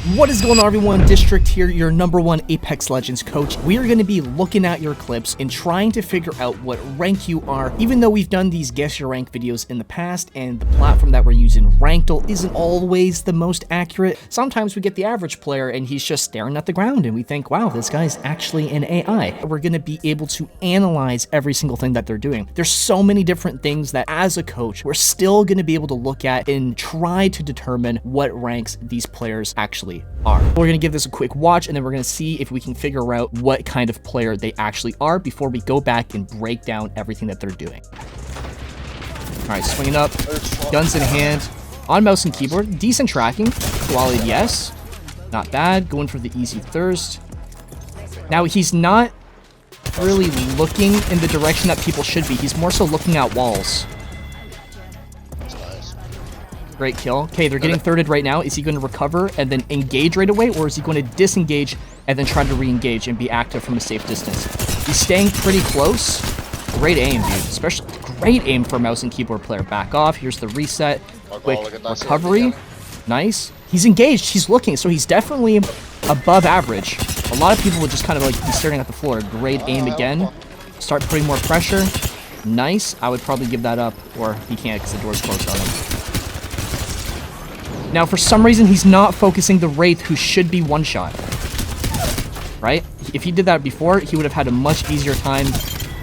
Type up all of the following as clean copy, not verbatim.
What is going on, everyone? District here, your #1 Apex Legends coach. We are going to be looking at your clips and trying to figure out what rank you are, even though we've done these guess your rank videos in the past and the platform that we're using, Rankdle, isn't always the most accurate. Sometimes we get the average player and he's just staring at the ground and we think, wow, this guy's actually an AI. We're going to be able to analyze every single thing that they're doing. There's so many different things that as a coach, we're still going to be able to look at and try to determine what ranks these players actually are. We're going to give this a quick watch and then we're going to see if we can figure out what kind of player they actually are before we go back and break down everything that they're doing. All right, swinging up, guns in hand, on mouse and keyboard, decent tracking, quality, yes, not bad, going for the easy thirst. Now he's not really looking in the direction that people should be. He's more so looking at walls. Great kill. Okay, they're getting thirded right now. Is he going to recover and then engage right away, or is he going to disengage and then try to re-engage and be active from a safe distance? He's staying pretty close. Great aim, dude. Especially great aim for a mouse and keyboard player. Back off. Here's the reset. Quick recovery. Nice. He's engaged. He's looking, so he's definitely above average. A lot of people would just kind of like be staring at the floor. Great aim again. Start putting more pressure. Nice. I would probably give that up, or he can't because the door's closed on him. Now, for some reason, he's not focusing the Wraith, who should be one-shot. Right? If he did that before, he would have had a much easier time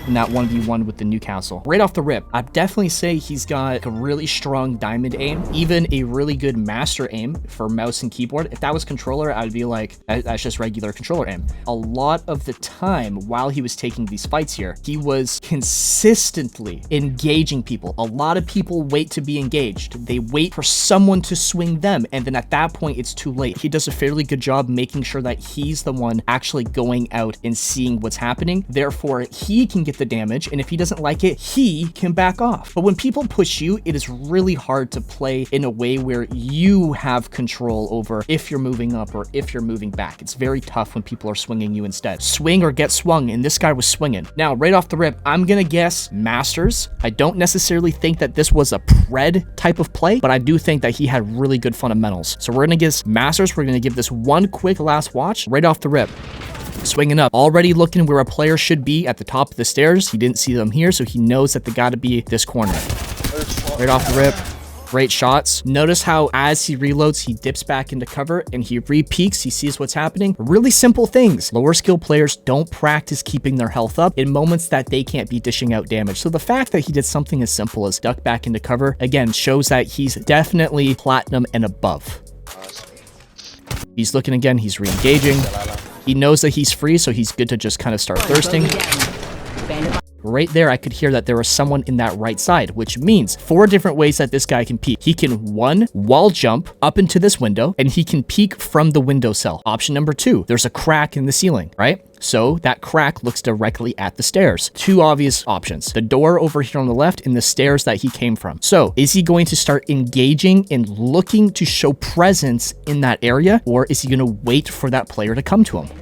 in that 1v1 with the Newcastle. Right off the rip, I'd definitely say he's got a really strong diamond aim, even a really good master aim for mouse and keyboard. If that was controller, I'd be like, that's just regular controller aim. A lot of the time while he was taking these fights here, he was consistently engaging people. A lot of people wait to be engaged. They wait for someone to swing them, and then at that point, it's too late. He does a fairly good job making sure that he's the one actually going out and seeing what's happening. Therefore, he can get the damage, and if he doesn't like it, he can back off. But when people push you, it is really hard to play in a way where you have control over if you're moving up or if you're moving back. It's very tough when people are swinging you instead. Swing or get swung, and this guy was swinging. Now, right off the rip, I'm gonna guess Masters. I don't necessarily think that this was a pred type of play, but I do think that he had really good fundamentals. So we're gonna guess Masters. We're gonna give this one quick last watch right off the rip. Swinging up, already looking where a player should be at the top of the stairs. He didn't see them here, so he knows that they got to be this corner. Right off the rip, great shots. Notice how as he reloads, he dips back into cover and he re-peeks. He sees what's happening. Really simple things. Lower skill players don't practice keeping their health up in moments that they can't be dishing out damage. So the fact that he did something as simple as duck back into cover, again, shows that he's definitely platinum and above. He's looking again. He's re-engaging. He knows that he's free, so he's good to just kind of start thirsting. Right there, I could hear that there was someone in that right side, which means 4 different ways that this guy can peek. He can, 1, wall jump up into this window, and he can peek from the window cell. Option number 2, there's a crack in the ceiling, right? So that crack looks directly at the stairs. 2 obvious options. The door over here on the left and the stairs that he came from. So is he going to start engaging and looking to show presence in that area, or is he going to wait for that player to come to him?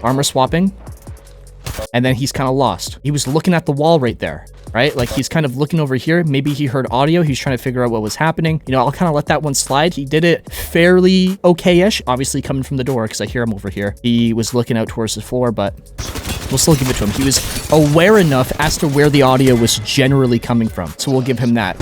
Armor swapping. And then he's kind of lost. He was looking at the wall right there, right? Like he's kind of looking over here. Maybe he heard audio. He's trying to figure out what was happening. You know, I'll kind of let that one slide. He did it fairly okay-ish, obviously coming from the door because I hear him over here. He was looking out towards the floor, but we'll still give it to him. He was aware enough as to where the audio was generally coming from. So we'll give him that.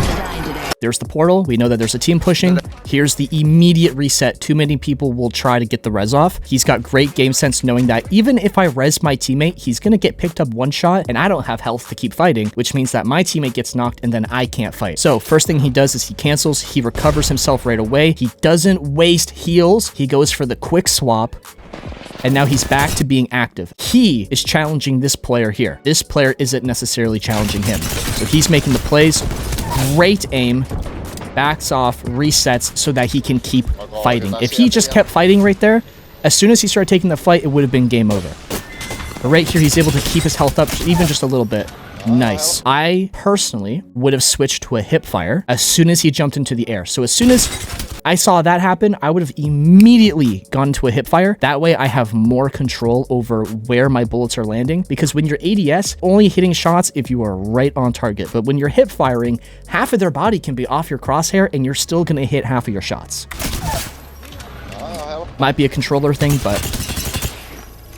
There's the portal. We know that there's a team pushing. Here's the immediate reset. Too many people will try to get the res off. He's got great game sense knowing that even if I res my teammate, he's going to get picked up one shot and I don't have health to keep fighting, which means that my teammate gets knocked and then I can't fight. So first thing he does is he cancels. He recovers himself right away. He doesn't waste heals. He goes for the quick swap. And now he's back to being active. He is challenging this player here. This player isn't necessarily challenging him. So he's making the plays. Great aim. Backs off, resets so that he can keep fighting. If he just kept fighting right there, as soon as he started taking the fight, it would have been game over. But right here, he's able to keep his health up even just a little bit. Nice. I personally would have switched to a hip fire as soon as he jumped into the air. So as soon as I saw that happen, I would have immediately gone to a hip fire. That way I have more control over where my bullets are landing, because when you're ADS, only hitting shots if you are right on target. But when you're hip firing, half of their body can be off your crosshair and you're still going to hit half of your shots. Might be a controller thing, but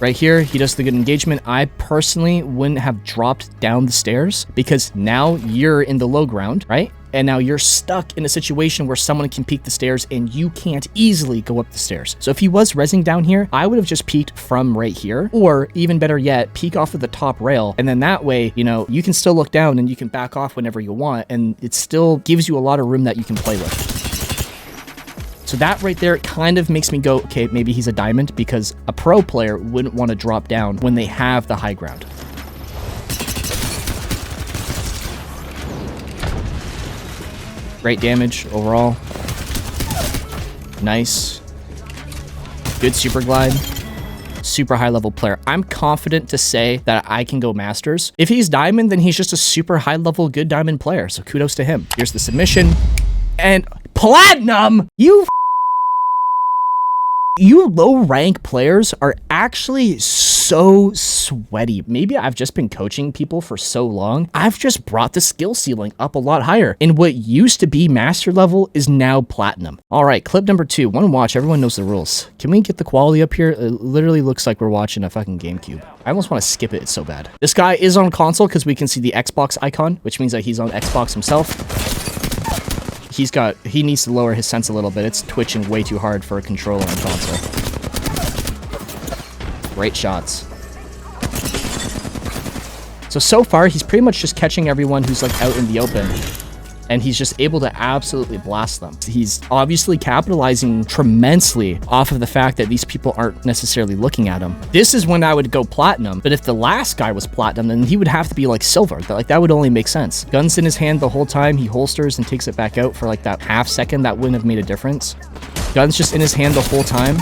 right here, he does the good engagement. I personally wouldn't have dropped down the stairs because now you're in the low ground, right? And now you're stuck in a situation where someone can peek the stairs and you can't easily go up the stairs. So if he was rezzing down here, I would have just peeked from right here, or even better yet, peek off of the top rail. And then that way, you know, you can still look down and you can back off whenever you want. And it still gives you a lot of room that you can play with. So that right there kind of makes me go, okay, maybe he's a diamond, because a pro player wouldn't want to drop down when they have the high ground. Great damage overall. Nice. Good super glide. Super high level player. I'm confident to say that I can go masters. If he's diamond, then he's just a super high level good diamond player. So kudos to him. Here's the submission. And platinum! You low rank players are actually so sweaty. Maybe I've just been coaching people for so long. I've just brought the skill ceiling up a lot higher. And what used to be master level is now platinum. All right, clip number 2. One watch. Everyone knows the rules. Can we get the quality up here? It literally looks like we're watching a fucking GameCube. I almost want to skip it. It's so bad. This guy is on console because we can see the Xbox icon, which means that he's on Xbox himself. He needs to lower his sense a little bit. It's twitching way too hard for a controller and console. Great shots. So far, he's pretty much just catching everyone who's like out in the open. And he's just able to absolutely blast them. He's obviously capitalizing tremendously off of the fact that these people aren't necessarily looking at him. This is when I would go platinum, but if the last guy was platinum, then he would have to be like silver. Like that would only make sense. Guns in his hand the whole time, he holsters and takes it back out for like that half second. That wouldn't have made a difference. Guns just in his hand the whole time.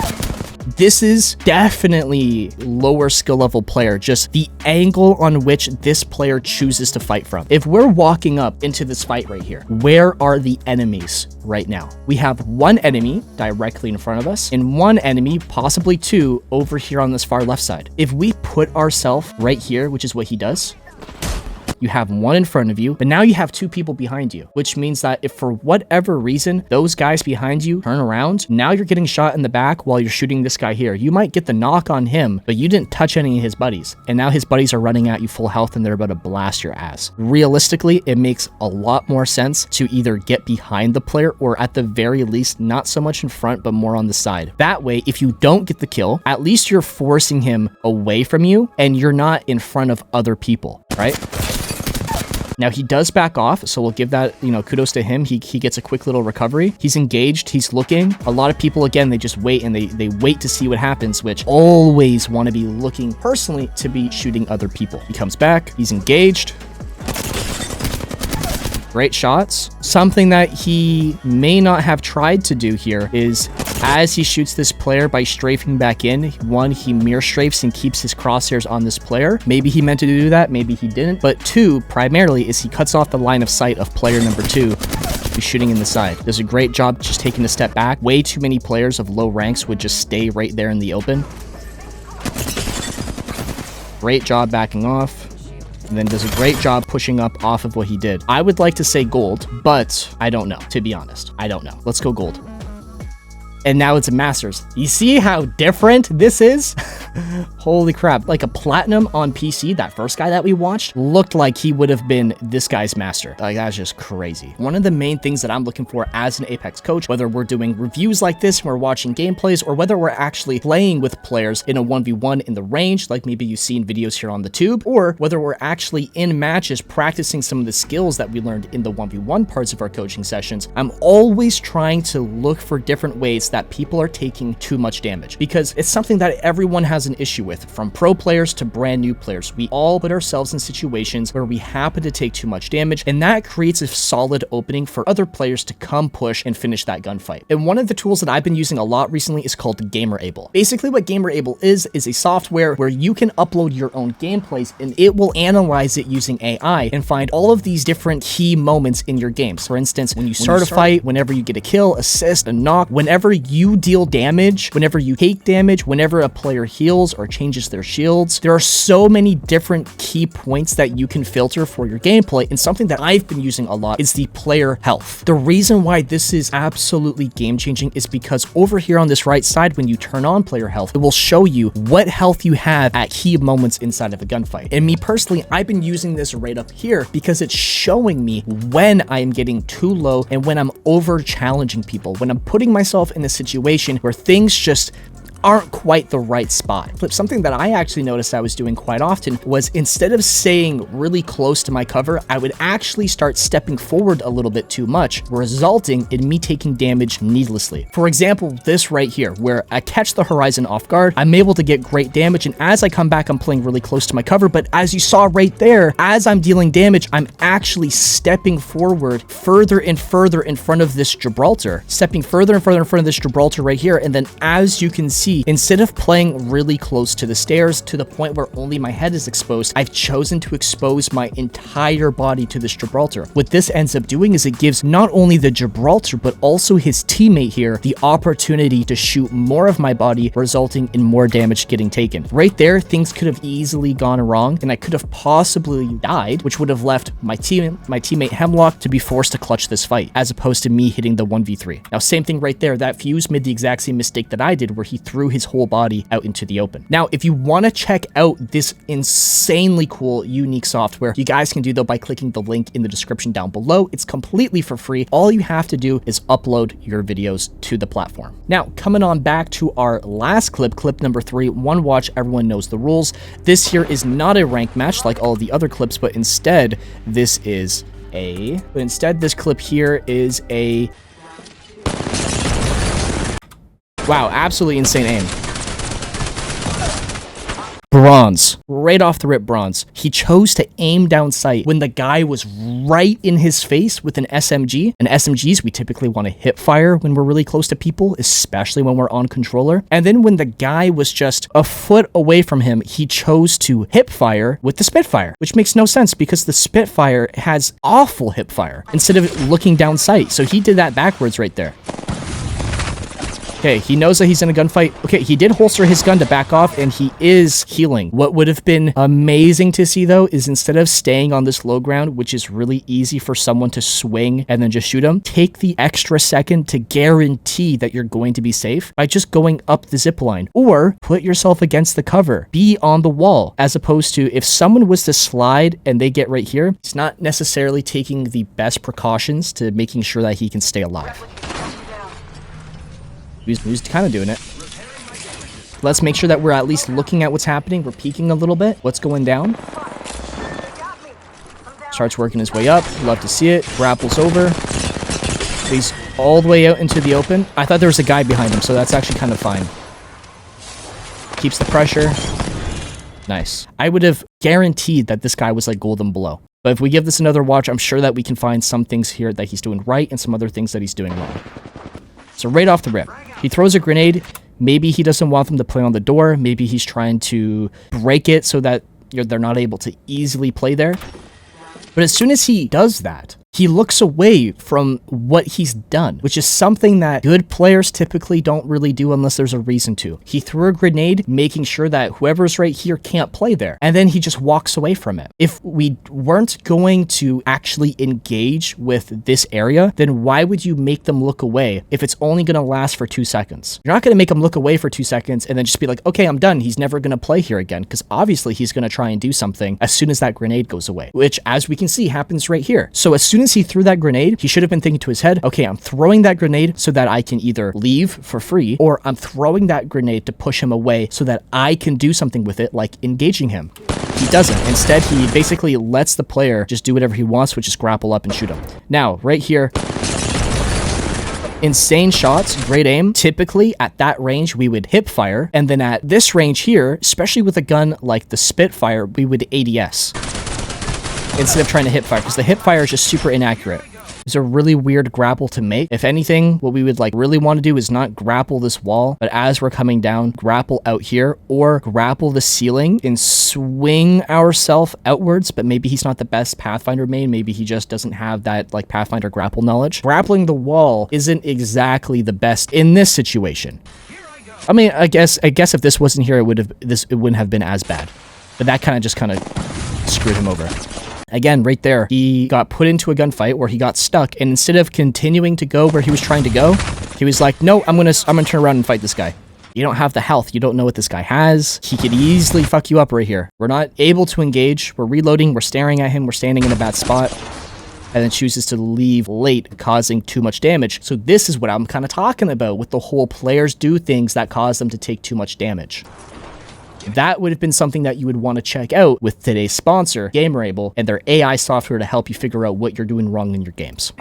This is definitely lower skill level player, just the angle on which this player chooses to fight from. If we're walking up into this fight right here, where are the enemies right now? We have one enemy directly in front of us and one enemy, possibly two, over here on this far left side. If we put ourselves right here, which is what he does, you have one in front of you, but now you have two people behind you, which means that if for whatever reason those guys behind you turn around, now you're getting shot in the back while you're shooting this guy here. You might get the knock on him, but you didn't touch any of his buddies. And now his buddies are running at you full health and they're about to blast your ass. Realistically, it makes a lot more sense to either get behind the player or at the very least, not so much in front, but more on the side. That way, if you don't get the kill, at least you're forcing him away from you and you're not in front of other people, right? Now he does back off, so we'll give that, you know, kudos to him. He gets a quick little recovery. He's engaged, he's looking. A lot of people, again, they just wait and they wait to see what happens, which always want to be looking personally to be shooting other people. He comes back, he's engaged. Great shots. Something that he may not have tried to do here is as he shoots this player by strafing back in, one, he mirror strafes and keeps his crosshairs on this player. Maybe he meant to do that, maybe he didn't. But two, primarily, is he cuts off the line of sight of player number 2 who's shooting in the side. Does a great job just taking a step back. Way too many players of low ranks would just stay right there in the open. Great job backing off. And then does a great job pushing up off of what he did. I would like to say gold, but I don't know, to be honest. I don't know. Let's go gold. And now it's a masters. You see how different this is? Holy crap. Like a platinum on PC, that first guy that we watched, looked like he would have been this guy's master. Like, that's just crazy. One of the main things that I'm looking for as an Apex coach, whether we're doing reviews like this, we're watching gameplays, or whether we're actually playing with players in a 1v1 in the range, like maybe you've seen videos here on the tube, or whether we're actually in matches practicing some of the skills that we learned in the 1v1 parts of our coaching sessions, I'm always trying to look for different ways that people are taking too much damage, because it's something that everyone has an issue with, from pro players to brand new players. We all put ourselves in situations where we happen to take too much damage, and that creates a solid opening for other players to come push and finish that gunfight. And one of the tools that I've been using a lot recently is called GamerAble. Basically what GamerAble is a software where you can upload your own gameplays and it will analyze it using AI and find all of these different key moments in your games. For instance, when you start a fight, whenever you get a kill, assist, a knock, whenever you deal damage, whenever you take damage, whenever a player heals, heals or changes their shields. There are so many different key points that you can filter for your gameplay, and something that I've been using a lot is the player health. The reason why this is absolutely game-changing is because over here on this right side, when you turn on player health, it will show you what health you have at key moments inside of a gunfight. And me personally, I've been using this right up here because it's showing me when I am getting too low and when I'm over challenging people, when I'm putting myself in a situation where things just aren't quite the right spot. But something that I actually noticed I was doing quite often was, instead of staying really close to my cover, I would actually start stepping forward a little bit too much, resulting in me taking damage needlessly. For example, this right here, where I catch the horizon off guard, I'm able to get great damage, and as I come back, I'm playing really close to my cover, but as you saw right there, as I'm dealing damage, I'm actually stepping forward further and further in front of this Gibraltar, stepping further and further in front of this Gibraltar right here, and then as you can see, instead of playing really close to the stairs to the point where only my head is exposed, I've chosen to expose my entire body to this Gibraltar. What this ends up doing is it gives not only the Gibraltar, but also his teammate here the opportunity to shoot more of my body, resulting in more damage getting taken. Right there, things could have easily gone wrong, and I could have possibly died, which would have left my teammate Hemlock to be forced to clutch this fight, as opposed to me hitting the 1v3. Now, same thing right there, that Fuse made the exact same mistake that I did, where he threw his whole body out into the open. Now, if you want to check out this insanely cool, unique software, you guys can do though by clicking the link in the description down below. It's completely for free. All you have to do is upload your videos to the platform. Now, coming on back to our last clip number 3, one watch, everyone knows the rules. This here is not a rank match like all of the other clips, but instead, this clip here is a... Wow, absolutely insane aim. Bronze. Right off the rip, bronze. He chose to aim down sight when the guy was right in his face with an SMG. And SMGs, we typically want to hip fire when we're really close to people, especially when we're on controller. And then when the guy was just a foot away from him, he chose to hip fire with the Spitfire, which makes no sense because the Spitfire has awful hip fire instead of looking down sight. So he did that backwards right there. Okay, he knows that he's in a gunfight. Okay, he did holster his gun to back off, and he is healing. What would have been amazing to see, though, is instead of staying on this low ground, which is really easy for someone to swing and then just shoot him, take the extra second to guarantee that you're going to be safe by just going up the zip line, or put yourself against the cover. Be on the wall, as opposed to if someone was to slide and they get right here, he's not necessarily taking the best precautions to making sure that he can stay alive. He's kind of doing it. Let's make sure that we're at least looking at what's happening. We're peeking a little bit. What's going down? Starts working his way up. Love to see it. Grapples over. He's all the way out into the open. I thought there was a guy behind him, so that's actually kind of fine. Keeps the pressure. Nice. I would have guaranteed that this guy was like golden below. But if we give this another watch, I'm sure that we can find some things here that he's doing right and some other things that he's doing wrong. So right off the rip, he throws a grenade. Maybe he doesn't want them to play on the door. Maybe he's trying to break it so that they're not able to easily play there. But as soon as he does that, he looks away from what he's done, which is something that good players typically don't really do unless there's a reason to. He threw a grenade, making sure that whoever's right here can't play there, and then he just walks away from it. If we weren't going to actually engage with this area, then why would you make them look away if it's only going to last for 2 seconds? You're not going to make them look away for 2 seconds and then just be like, okay, I'm done. He's never going to play here again, because obviously he's going to try and do something as soon as that grenade goes away, which, as we can see, happens right here. So as soon as he threw that grenade, he should have been thinking to his head, okay, I'm throwing that grenade so that I can either leave for free, or I'm throwing that grenade to push him away so that I can do something with it, like engaging him. He doesn't. Instead, he basically lets the player just do whatever he wants, which is grapple up and shoot him. Now, right here, insane shots, great aim. Typically, at that range, we would hip fire, and then at this range here, especially with a gun like the Spitfire, we would ADS. Instead of trying to hip fire, because the hip fire is just super inaccurate. It's a really weird grapple to make. If anything, what we would really want to do is not grapple this wall, but as we're coming down, grapple out here, or grapple the ceiling and swing ourselves outwards. But maybe he's not the best Pathfinder main. Maybe he just doesn't have that Pathfinder grapple knowledge. Grappling the wall isn't exactly the best in this situation. I mean, I guess if this wasn't here, it wouldn't have been as bad. But that kind of screwed him over. Again, right there, he got put into a gunfight where he got stuck, and instead of continuing to go where he was trying to go, he was like, no, I'm gonna turn around and fight this guy. You don't have the health. You don't know what this guy has. He could easily fuck you up right here. We're not able to engage. We're reloading. We're staring at him. We're standing in a bad spot. And then chooses to leave late, causing too much damage. So this is what I'm kind of talking about with the whole players do things that cause them to take too much damage. That would have been something that you would want to check out with today's sponsor, Gamerable, and their AI software to help you figure out what you're doing wrong in your games.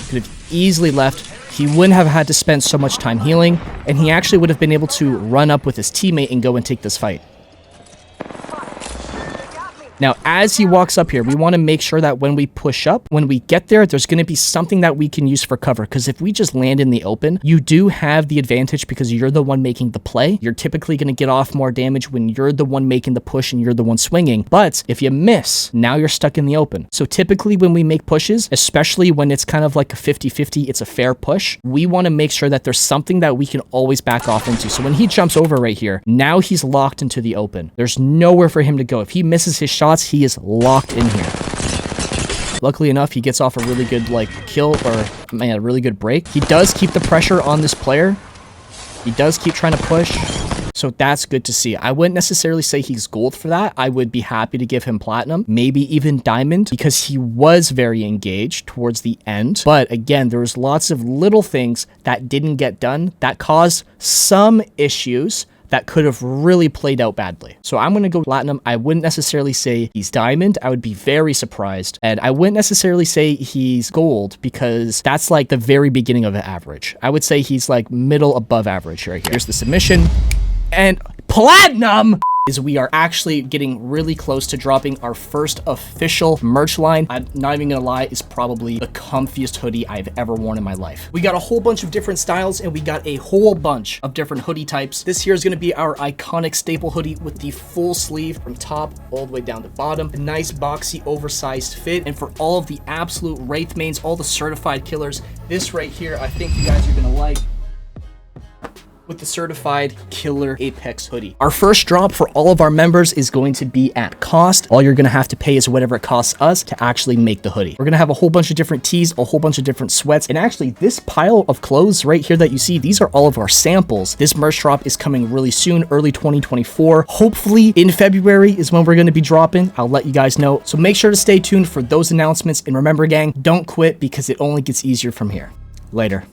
Could have easily left. He wouldn't have had to spend so much time healing, and he actually would have been able to run up with his teammate and go and take this fight. Now, as he walks up here, we want to make sure that when we push up, when we get there, there's going to be something that we can use for cover. Because if we just land in the open, you do have the advantage because you're the one making the play. You're typically going to get off more damage when you're the one making the push and you're the one swinging. But if you miss, now you're stuck in the open. So typically when we make pushes, especially when it's kind of like a 50-50, it's a fair push, we want to make sure that there's something that we can always back off into. So when he jumps over right here, now he's locked into the open. There's nowhere for him to go. If he misses his shot, he is locked in here. Luckily enough, he gets off a really good kill, or a really good break. He does keep the pressure on this player. He does keep trying to push. So that's good to see. I wouldn't necessarily say he's gold for that. I would be happy to give him platinum, maybe even diamond, because he was very engaged towards the end. But again, there was lots of little things that didn't get done that caused some issues that could have really played out badly. So I'm going to go platinum. I wouldn't necessarily say he's diamond. I would be very surprised. And I wouldn't necessarily say he's gold because that's like the very beginning of an average. I would say he's like middle above average right here. Here's the submission. And platinum! Is we are actually getting really close to dropping our first official merch line. I'm not even gonna lie, it's probably the comfiest hoodie I've ever worn in my life. We got a whole bunch of different styles and we got a whole bunch of different hoodie types. This here is gonna be our iconic staple hoodie with the full sleeve from top all the way down to bottom. A nice boxy oversized fit. And for all of the absolute Wraith mains, all the certified killers, this right here, I think you guys are gonna like, with the certified killer Apex hoodie. Our first drop for all of our members is going to be at cost. All you're going to have to pay is whatever it costs us to actually make the hoodie. We're going to have a whole bunch of different tees, a whole bunch of different sweats. And actually this pile of clothes right here that you see, these are all of our samples. This merch drop is coming really soon, early 2024. Hopefully in February is when we're going to be dropping. I'll let you guys know. So make sure to stay tuned for those announcements. And remember gang, don't quit because it only gets easier from here. Later.